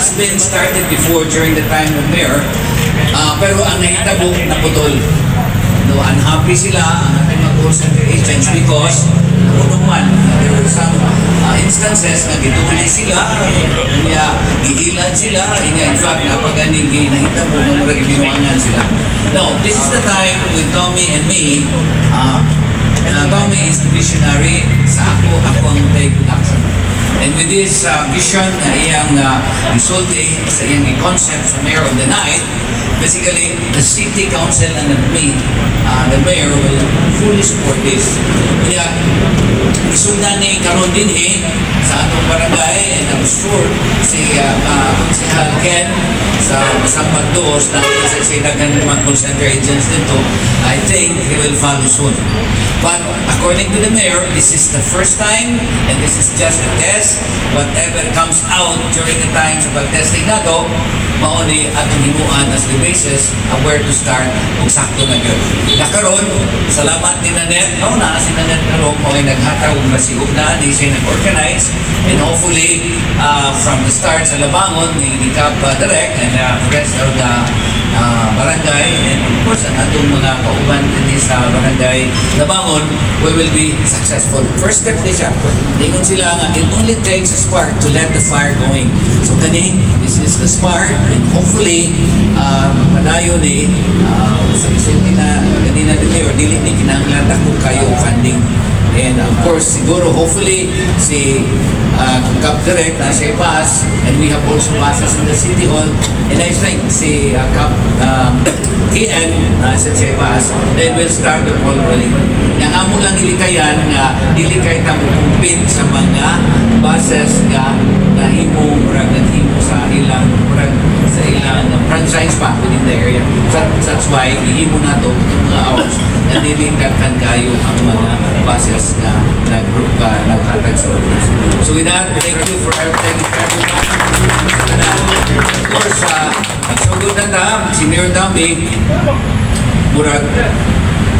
has been started before during the time of Mayor, pero ang nahitabo naputol. No, unhappy sila ang ating mga call center agents because naman, there were some instances na gituloy sila, gigilan sila, in fact, napaganing ginahitabo ng mga ginuangan sila. Now, this is the time with Tommy and me. Tommy is the visionary, sa ako ang take action. And with this vision na iyang resulting sa iyang concept sa Mayor of the Night, basically, the City Council and the Mayor will fully support this. Kaya, isundan ni karon din sa atong barangay, and I'm sure si Konsehal Ken sa Masambag Doos na sa sinagan ng mga call center agents dito, I think he will follow soon. But according to the Mayor, this is the first time and this is just a test. Whatever comes out during the time sa pag-testing na to, mauni atong himuan as the basis of where to start kung sakto na yun. Nakaroon, salamat ni Nanette. Na si Nanette karoon mo ay naghataw ng masihog na, di siya nag-organize, and hopefully from the start sa Labangon, ni Cap Direct and the rest of the barangay, and of course ang atong mga kauban din sa barangay Labangon, we will be successful. First step din siya. Ingon sila nga, it only takes a spark to let the fire going. So kani, this is the spark, and hopefully madayo ni sa isulti na kanina din or dili ni kinahanglan kung kayo funding. And of course, siguro, hopefully, si Cap Direct na siya pass, and we have also passes in the City Hall, and I think si Cap TN na siya pass, then we'll start the ball rolling. Yang amo lang ilikayan nga, ilikay ta mo kumpit sa mga buses nga nahimo sa ilang franchise pa within the area. That's why, ihimo na ito itong mga hours na nilingkatan kayo ang mga buses na naghatag sa oras. So with that, thank you for everything. Of course, nagsugod na ta, si Mayor Tommy, murag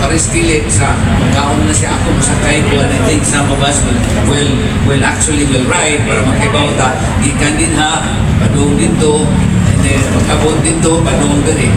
paristilit sa kaon na siya ako masakay ko, and I think some of us will actually ride para makibaw ta. Gikan din ha, padung dito, and then magkabot dito, padung din